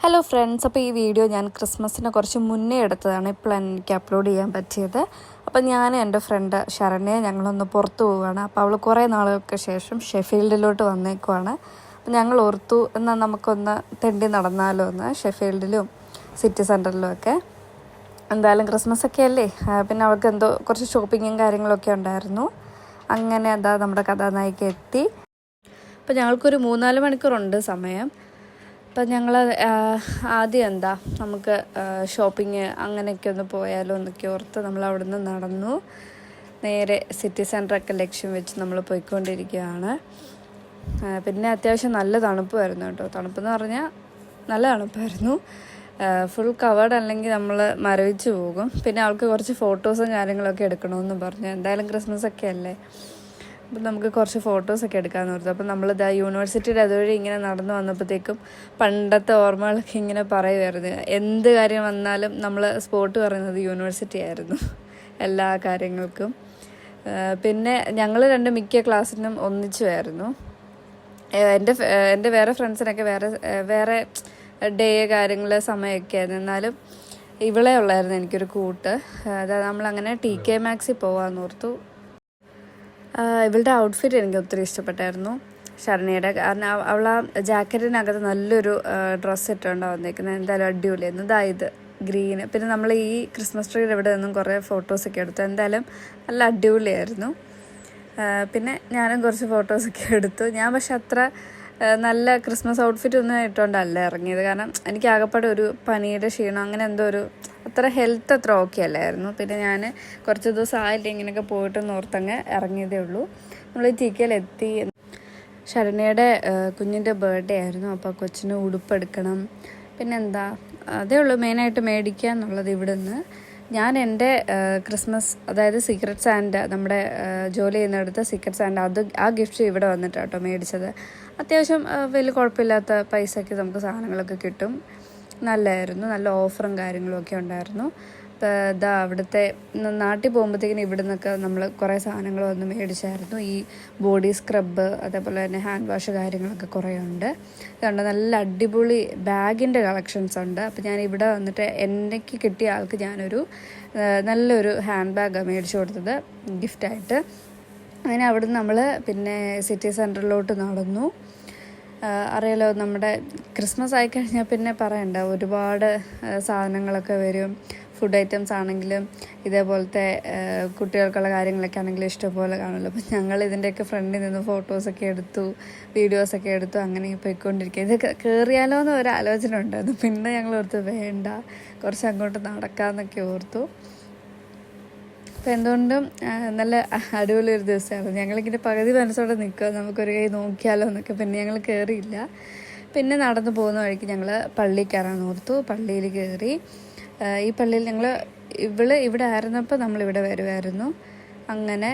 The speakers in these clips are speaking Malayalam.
ഹലോ ഫ്രണ്ട്സ്, അപ്പോൾ ഈ വീഡിയോ ഞാൻ ക്രിസ്മസിന് കുറച്ച് മുന്നേ എടുത്തതാണ്. ഇപ്പോഴാണ് എനിക്ക് അപ്ലോഡ് ചെയ്യാൻ പറ്റിയത്. അപ്പോൾ ഞാൻ എൻ്റെ ഫ്രണ്ട് ശരണ്യെ ഞങ്ങളൊന്ന് പുറത്ത് പോവുകയാണ്. അപ്പോൾ അവൾ കുറേ നാളുകൾക്ക് ശേഷം ഷെഫീൽഡിലോട്ട് വന്നേക്കുവാണ്. അപ്പോൾ ഞങ്ങൾ ഓർത്തു എന്നാൽ നമുക്കൊന്ന് തെണ്ടി നടന്നാലോ എന്ന്, ഷെഫീൽഡിലും സിറ്റി സെൻറ്ററിലും ഒക്കെ. എന്തായാലും ക്രിസ്മസ് ഒക്കെ അല്ലേ, പിന്നെ അവൾക്ക് എന്തോ കുറച്ച് ഷോപ്പിങ്ങും കാര്യങ്ങളൊക്കെ ഉണ്ടായിരുന്നു. അങ്ങനെ എന്താ നമ്മുടെ കഥാനായിക എത്തി. അപ്പോൾ ഞങ്ങൾക്കൊരു 3-4 മണിക്കൂറുണ്ട് സമയം. അപ്പം ഞങ്ങൾ ആദ്യം നമുക്ക് ഷോപ്പിങ് അങ്ങനെയൊക്കെ ഒന്ന് പോയാലോ എന്നൊക്കെ ഓർത്ത് നമ്മൾ അവിടെ നിന്ന് നടന്നു. നേരെ സിറ്റി സെൻറ്ററൊക്കെ ലക്ഷ്യം വെച്ച് നമ്മൾ പോയിക്കൊണ്ടിരിക്കുകയാണ്. പിന്നെ അത്യാവശ്യം നല്ല തണുപ്പായിരുന്നു കേട്ടോ. തണുപ്പെന്ന് പറഞ്ഞാൽ നല്ല തണുപ്പായിരുന്നു. ഫുൾ കവേർഡ് അല്ലെങ്കിൽ നമ്മൾ മരവിച്ച് പോകും. പിന്നെ അവൾക്ക് കുറച്ച് ഫോട്ടോസും കാര്യങ്ങളൊക്കെ എടുക്കണമെന്ന് പറഞ്ഞു. എന്തായാലും ക്രിസ്മസ് ഒക്കെ അല്ലേ, അപ്പം നമുക്ക് കുറച്ച് ഫോട്ടോസൊക്കെ എടുക്കാമെന്ന് ഓർത്തു. അപ്പം നമ്മളിതാ യൂണിവേഴ്സിറ്റിയുടെ അതുവഴി ഇങ്ങനെ നടന്നു വന്നപ്പോഴത്തേക്കും പണ്ടത്തെ ഓർമ്മകളൊക്കെ ഇങ്ങനെ പറയുമായിരുന്നു. എന്ത് കാര്യം വന്നാലും നമ്മൾ സ്പോട്ട് പറയുന്നത് യൂണിവേഴ്സിറ്റി ആയിരുന്നു എല്ലാ കാര്യങ്ങൾക്കും. പിന്നെ ഞങ്ങൾ മിക്ക ക്ലാസ്സിനും ഒന്നിച്ചുമായിരുന്നു. എൻ്റെ വേറെ ഫ്രണ്ട്സിനൊക്കെ വേറെ ഡേ കാര്യങ്ങൾ സമയമൊക്കെ ആയിരുന്നു. എന്നാലും ഇവളെ ഉള്ളായിരുന്നു എനിക്കൊരു കൂട്ട്. അതായത് നമ്മളങ്ങനെ TK Maxx പോകാമെന്ന് ഓർത്തു. ഇവളുടെ ഔട്ട്ഫിറ്റ് എനിക്ക് ഒത്തിരി ഇഷ്ടപ്പെട്ടായിരുന്നു, ശരണ്യയുടെ. കാരണം അവൾ ആ ജാക്കറ്റിനകത്ത് നല്ലൊരു ഡ്രസ്സ് ഇട്ടുകൊണ്ടാണ് വന്നേക്കുന്നത്. എന്തായാലും അടിപൊളിയായിരുന്നു. ഇത് ഗ്രീന്. പിന്നെ നമ്മൾ ഈ ക്രിസ്മസ് ട്രീയുടെ ഇവിടെ നിന്നും കുറേ ഫോട്ടോസൊക്കെ എടുത്തു. എന്തായാലും നല്ല അടിപൊളിയായിരുന്നു. പിന്നെ ഞാനും കുറച്ച് ഫോട്ടോസൊക്കെ എടുത്തു. ഞാൻ പക്ഷെ അത്ര നല്ല ക്രിസ്മസ് ഔട്ട്ഫിറ്റ് ഒന്നും ഇട്ടുകൊണ്ടല്ല ഇറങ്ങിയത്. കാരണം എനിക്ക് ആകെപ്പാടെ ഒരു പനിയുടെ ക്ഷീണം, അങ്ങനെ എന്തോ ഒരു അത്ര ഹെൽത്ത് അത്ര ഓക്കെ അല്ലായിരുന്നു. പിന്നെ ഞാൻ കുറച്ച് ദിവസം ആയില്ല ഇങ്ങനെയൊക്കെ പോയിട്ടെന്ന് ഓർത്തങ്ങ് ഇറങ്ങിയതേ ഉള്ളൂ. നമ്മൾ TKയിലെത്തി. ശരണ്യയുടെ കുഞ്ഞിൻ്റെ ബർത്ത്ഡേ ആയിരുന്നു. അപ്പോൾ കൊച്ചിന് ഉടുപ്പെടുക്കണം. പിന്നെന്താ അതേ ഉള്ളൂ മെയിനായിട്ട് മേടിക്കുക എന്നുള്ളത്. ഇവിടെ നിന്ന് ഞാൻ എൻ്റെ ക്രിസ്മസ്, അതായത് സീക്രട്ട് സാൻറ്റ, നമ്മുടെ ജോലി ചെയ്യുന്നിടത്ത് സീക്രട്ട് സാൻറ്റ, ആ ഗിഫ്റ്റ് ഇവിടെ വന്നിട്ടാണ് കേട്ടോ മേടിച്ചത്. അത്യാവശ്യം വലിയ കുഴപ്പമില്ലാത്ത പൈസയ്ക്ക് നമുക്ക് സാധനങ്ങളൊക്കെ കിട്ടും. നല്ലതായിരുന്നു. നല്ല ഓഫറും കാര്യങ്ങളും ഒക്കെ ഉണ്ടായിരുന്നു. അപ്പോൾ അവിടുത്തെ നാട്ടിൽ പോകുമ്പോഴത്തേക്കിനും ഇവിടെ നിന്നൊക്കെ നമ്മൾ കുറേ സാധനങ്ങൾ വന്ന് മേടിച്ചായിരുന്നു. ഈ ബോഡി സ്ക്രബ്ബ്, അതേപോലെ തന്നെ ഹാൻഡ് വാഷ് കാര്യങ്ങളൊക്കെ കുറേ ഉണ്ട്. അതുകൊണ്ട് നല്ല അടിപൊളി ബാഗിൻ്റെ കളക്ഷൻസ് ഉണ്ട്. അപ്പോൾ ഞാൻ ഇവിടെ വന്നിട്ട് എനിക്ക് കിട്ടിയ ആൾക്ക് ഞാനൊരു നല്ലൊരു ഹാൻഡ് ബാഗാണ് മേടിച്ചു കൊടുത്തത് ഗിഫ്റ്റായിട്ട്. അങ്ങനെ അവിടുന്ന് നമ്മൾ പിന്നെ സിറ്റി സെൻറ്ററിലോട്ട് നടന്നു. അറിയാലോ, നമ്മുടെ ക്രിസ്മസ് ആയിക്കഴിഞ്ഞാൽ പിന്നെ പറയണ്ട, ഒരുപാട് സാധനങ്ങളൊക്കെ വരും. ഫുഡ് ഐറ്റംസ് ആണെങ്കിലും ഇതേപോലത്തെ കുട്ടികൾക്കുള്ള കാര്യങ്ങളൊക്കെ ആണെങ്കിലും ഇഷ്ടംപോലെ കാണുമല്ലോ. അപ്പം ഞങ്ങൾ ഇതിൻ്റെയൊക്കെ ഫ്രണ്ടിൽ നിന്ന് ഫോട്ടോസൊക്കെ എടുത്തു, വീഡിയോസൊക്കെ എടുത്തു. അങ്ങനെ പോയിക്കൊണ്ടിരിക്കുക. ഇത് കയറിയാലോ എന്ന് ഒരു ആലോചന ഉണ്ടായിരുന്നു. പിന്നെ ഞങ്ങൾ ഓർത്തു വേണ്ട, കുറച്ച് അങ്ങോട്ട് നടക്കാമെന്നൊക്കെ ഓർത്തു. അപ്പോൾ എന്തുകൊണ്ടും നല്ല അടിപൊളി ഒരു ദിവസമായിരുന്നു. ഞങ്ങളിങ്ങനെ പകുതി മനസ്സോടെ നിൽക്കുക, നമുക്കൊരു കൈ നോക്കിയാലോ എന്നൊക്കെ. പിന്നെ ഞങ്ങൾ കയറിയില്ല. പിന്നെ നടന്നു പോകുന്ന വഴിക്ക് ഞങ്ങൾ പള്ളിയിൽ കയറാൻ ഓർത്തു. പള്ളിയിൽ കയറി. ഈ പള്ളിയിൽ ഇവിടെ ആയിരുന്നപ്പോൾ നമ്മളിവിടെ വരുമായിരുന്നു. അങ്ങനെ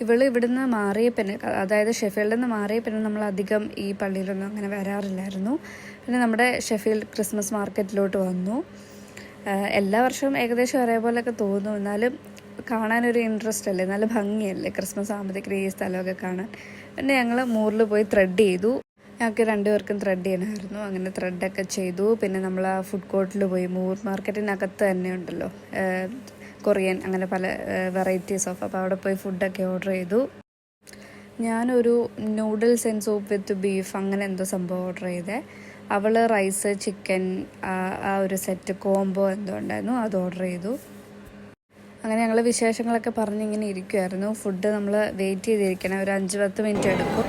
ഇവിടുന്ന് മാറിയ പിന്നെ, അതായത് ഷെഫീൽഡിൽ നിന്ന് മാറിയ പിന്നെ നമ്മളധികം ഈ പള്ളിയിലൊന്നും അങ്ങനെ വരാറില്ലായിരുന്നു. പിന്നെ നമ്മുടെ ഷെഫീൽഡ് ക്രിസ്മസ് മാർക്കറ്റിലോട്ട് വന്നു. എല്ലാ വർഷവും ഏകദേശം ഒരേപോലെയൊക്കെ തോന്നും. എന്നാലും കാണാനൊരു ഇൻട്രസ്റ്റ് അല്ലേ, നല്ല ഭംഗിയല്ലേ ക്രിസ്മസ് ആകുമ്പോഴത്തേക്കും ഈ സ്ഥലമൊക്കെ കാണാൻ. പിന്നെ ഞങ്ങൾ മൂറിൽ പോയി ത്രെഡ് ചെയ്തു. ഞങ്ങൾക്ക് 2 പേർക്കും ത്രെഡ് ചെയ്യണമായിരുന്നു. അങ്ങനെ ത്രെഡൊക്കെ ചെയ്തു. പിന്നെ നമ്മൾ ആ ഫുഡ് കോർട്ടിൽ പോയി. മൂർ മാർക്കറ്റിനകത്ത് തന്നെ ഉണ്ടല്ലോ കൊറിയൻ, അങ്ങനെ പല വെറൈറ്റീസ് ഓഫ്. അപ്പോൾ അവിടെ പോയി ഫുഡൊക്കെ ഓർഡർ ചെയ്തു. ഞാനൊരു noodles and soup with beef അങ്ങനെ എന്തോ സംഭവം ഓർഡർ ചെയ്തേ. അവൾ റൈസ്, ചിക്കൻ, ആ ഒരു സെറ്റ് കോംബോ എന്തോ ഉണ്ടായിരുന്നു, അത് ഓർഡർ ചെയ്തു. അങ്ങനെ ഞങ്ങൾ വിശേഷങ്ങളൊക്കെ പറഞ്ഞിങ്ങനെ ഇരിക്കുമായിരുന്നു. ഫുഡ് നമ്മൾ വെയിറ്റ് ചെയ്തിരിക്കണം, ഒരു 5-10 മിനിറ്റ് എടുക്കും.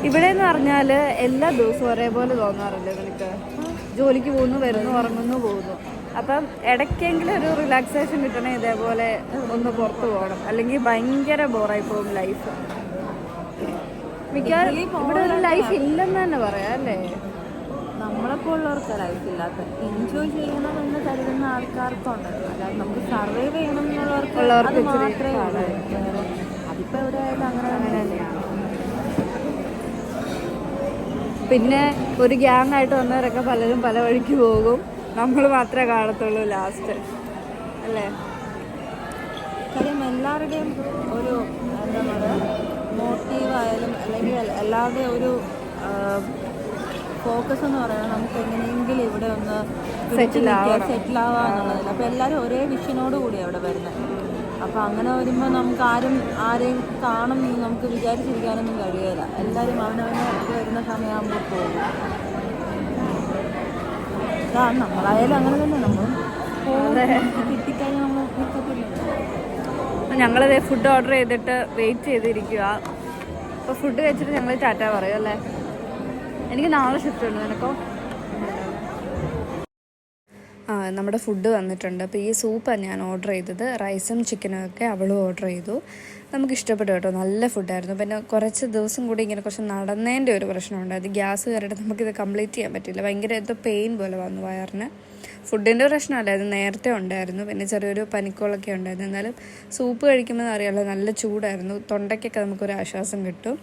ഇവിടെ എന്ന് പറഞ്ഞാൽ എല്ലാ ദിവസവും ഒരേപോലെ തോന്നാറില്ല നിനക്ക്? ജോലിക്ക് പോകുന്നു, വരുന്നു, ഉറങ്ങുന്നു, പോകുന്നു. അപ്പം ഇടയ്ക്കെങ്കിലും ഒരു റിലാക്സേഷൻ കിട്ടണേ ഇതേപോലെ ഒന്ന് പുറത്ത് പോകണം, അല്ലെങ്കിൽ ഭയങ്കര ബോറായി പോകും ലൈഫ്. മിക്കവാറും ഇവിടെ ഒരു ലൈഫ് ഇല്ലെന്ന് തന്നെ പറയാം അല്ലേ? നമ്മളെപ്പോൾ ഉള്ളവർക്ക് ലൈഫില്ലാത്ത, എൻജോയ് ചെയ്യണമെന്ന് കരുതുന്ന ആൾക്കാർക്കുണ്ടല്ലോ. അല്ലാതെ നമുക്ക് സർവൈവ് ചെയ്യണം എന്നുള്ളവർക്ക് മാത്രമേ ഉള്ളൂ. അതിപ്പോൾ എവിടെ ആയാലും അങ്ങനെ തന്നെയാണ്. പിന്നെ ഒരു ഗ്യാങ് ആയിട്ട് വന്നവരൊക്കെ പലരും പല വഴിക്ക് പോകും. നമ്മൾ മാത്രമേ കാണത്തുള്ളൂ ലാസ്റ്റ്, അല്ലേ? കാര്യം എല്ലാവരുടെയും ഒരു എന്താ പറയുക, മോട്ടീവായാലും അല്ലെങ്കിൽ എല്ലാവരുടെയും ഒരു ഫോക്കസ് എന്ന് പറയുന്നത് നമുക്ക് എങ്ങനെയെങ്കിലും ഇവിടെ ഒന്ന് സെറ്റിൽ ആവുക എന്നുള്ളതല്ല. അപ്പോൾ എല്ലാവരും ഒരേ വിഷനോട് കൂടിയാണ് അവിടെ വരുന്നത്. അപ്പോൾ അങ്ങനെ വരുമ്പോൾ നമുക്ക് ആരെയും കാണും നമുക്ക് വിചാരിച്ചിരിക്കാനൊന്നും കഴിയില്ല. എല്ലാവരും അവനവനെ വരുന്ന സമയമാകുമ്പോൾ പോകും. നമ്മളായാലും അങ്ങനെ തന്നെ, നമ്മൾ കിട്ടിക്കഴിഞ്ഞാൽ നമ്മൾ നിൽക്കത്തില്ല. ഞങ്ങളിതേ ഫുഡ് ഓർഡർ ചെയ്തിട്ട് വെയിറ്റ് ചെയ്തിരിക്കുക. അപ്പോൾ ഫുഡ് കഴിച്ചിട്ട് ഞങ്ങൾ ടാറ്റ പറയും അല്ലേ. എനിക്ക് നാളെ ഷിഫ്റ്റ് ഉണ്ട്. നിനക്കോ? നമ്മുടെ ഫുഡ് വന്നിട്ടുണ്ട്. അപ്പോൾ ഈ സൂപ്പാണ് ഞാൻ ഓർഡർ ചെയ്തത്. റൈസും ചിക്കനും ഒക്കെ അവളും ഓർഡർ ചെയ്തു. നമുക്ക് ഇഷ്ടപ്പെട്ടു കേട്ടോ, നല്ല ഫുഡായിരുന്നു. പിന്നെ കുറച്ച് ദിവസം കൂടി ഇങ്ങനെ കുറച്ച് നടന്നതിൻ്റെ ഒരു പ്രശ്നമുണ്ട്. അത് ഗ്യാസ് കയറിയിട്ട് നമുക്കിത് കംപ്ലീറ്റ് ചെയ്യാൻ പറ്റില്ല. ഭയങ്കര എന്തോ പെയിൻ പോലെ വന്നു വയറിന്. ഫുഡിൻ്റെ പ്രശ്നമല്ല, അത് നേരത്തെ ഉണ്ടായിരുന്നു. പിന്നെ ചെറിയൊരു പനിക്കോളൊക്കെ ഉണ്ടായിരുന്നു. എന്നാലും സൂപ്പ് കഴിക്കുമ്പോൾ അറിയാമല്ലോ, നല്ല ചൂടായിരുന്നു. തൊണ്ടയ്ക്കൊക്കെ നമുക്കൊരു ആശ്വാസം കിട്ടും.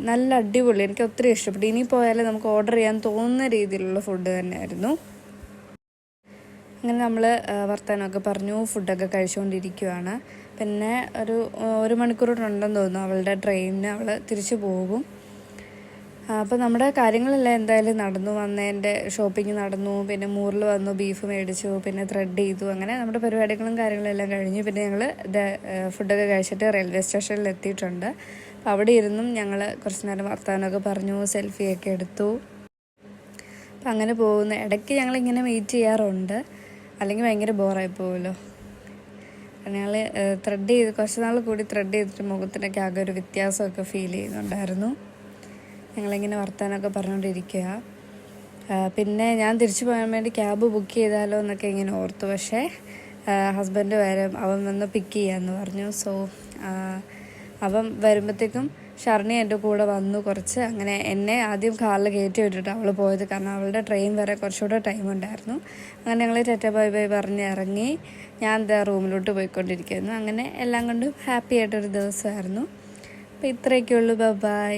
നല്ല അടിപൊളി, എനിക്ക് ഒത്തിരി ഇഷ്ടപ്പെട്ടു. ഇനി പോയാലും നമുക്ക് ഓർഡർ ചെയ്യാൻ തോന്നുന്ന രീതിയിലുള്ള ഫുഡ് തന്നെയായിരുന്നു. അങ്ങനെ നമ്മൾ വർത്തമാനമൊക്കെ പറഞ്ഞു ഫുഡൊക്കെ കഴിച്ചുകൊണ്ടിരിക്കുകയാണ്. പിന്നെ ഒരു മണിക്കൂറുണ്ടെന്ന് തോന്നുന്നു അവളുടെ ട്രെയിനിന് അവൾ തിരിച്ചു പോകും. അപ്പോൾ നമ്മുടെ കാര്യങ്ങളെല്ലാം എന്തായാലും നടന്നു. വന്നതിൻ്റെ ഷോപ്പിംഗ് നടന്നു. പിന്നെ മൂറിൽ വന്നു, ബീഫ് മേടിച്ചു, പിന്നെ ത്രെഡ് ചെയ്തു. അങ്ങനെ നമ്മുടെ പരിപാടികളും കാര്യങ്ങളെല്ലാം കഴിഞ്ഞു. പിന്നെ ഞങ്ങൾ ഫുഡൊക്കെ കഴിച്ചിട്ട് റെയിൽവേ സ്റ്റേഷനിൽ എത്തിയിട്ടുണ്ട്. അപ്പോൾ അവിടെ ഇരുന്നും ഞങ്ങൾ കുറച്ച് നേരം വർത്തമാനമൊക്കെ പറഞ്ഞു, സെൽഫിയൊക്കെ എടുത്തു. അപ്പം അങ്ങനെ പോകുന്ന ഇടയ്ക്ക് ഞങ്ങളിങ്ങനെ വെയിറ്റ് ചെയ്യാറുണ്ട്, അല്ലെങ്കിൽ ഭയങ്കര ബോറായി പോകുമല്ലോ. ഞങ്ങൾ ത്രെഡ് ചെയ്ത് കുറച്ച് നാൾ കൂടി ത്രെഡ് ചെയ്തിട്ട് മുഖത്തിനൊക്കെ ആകെ ഒരു വ്യത്യാസമൊക്കെ ഫീൽ ചെയ്യുന്നുണ്ടായിരുന്നു. ഞങ്ങളിങ്ങനെ വർത്തമാനമൊക്കെ പറഞ്ഞുകൊണ്ടിരിക്കുക. പിന്നെ ഞാൻ തിരിച്ചു പോകാൻ വേണ്ടി ക്യാബ് ബുക്ക് ചെയ്താലോ എന്നൊക്കെ ഇങ്ങനെ ഓർത്തു. പക്ഷേ ഹസ്ബൻഡ് വരും, അവൻ വന്ന് പിക്ക് ചെയ്യാമെന്ന് പറഞ്ഞു. സോ അവൻ വരുമ്പോഴത്തേക്കും ഷർണി എൻ്റെ കൂടെ വന്നു കുറച്ച്. അങ്ങനെ എന്നെ ആദ്യം കാറിൽ കയറ്റി വിട്ടിട്ട് അവൾ പോയത്, കാരണം അവളുടെ ട്രെയിൻ വരെ കുറച്ചുകൂടെ ടൈം ഉണ്ടായിരുന്നു. അങ്ങനെ ഞങ്ങൾ ടാറ്റ ബൈ ബൈ പറഞ്ഞ് ഇറങ്ങി. ഞാൻ എന്താ റൂമിലോട്ട് പോയിക്കൊണ്ടിരിക്കുന്നു. അങ്ങനെ എല്ലാം കൊണ്ടും ഹാപ്പി ആയിട്ടൊരു ദിവസമായിരുന്നു. അപ്പോൾ ഇത്രയൊക്കെ ഉള്ളൂ. ബൈ.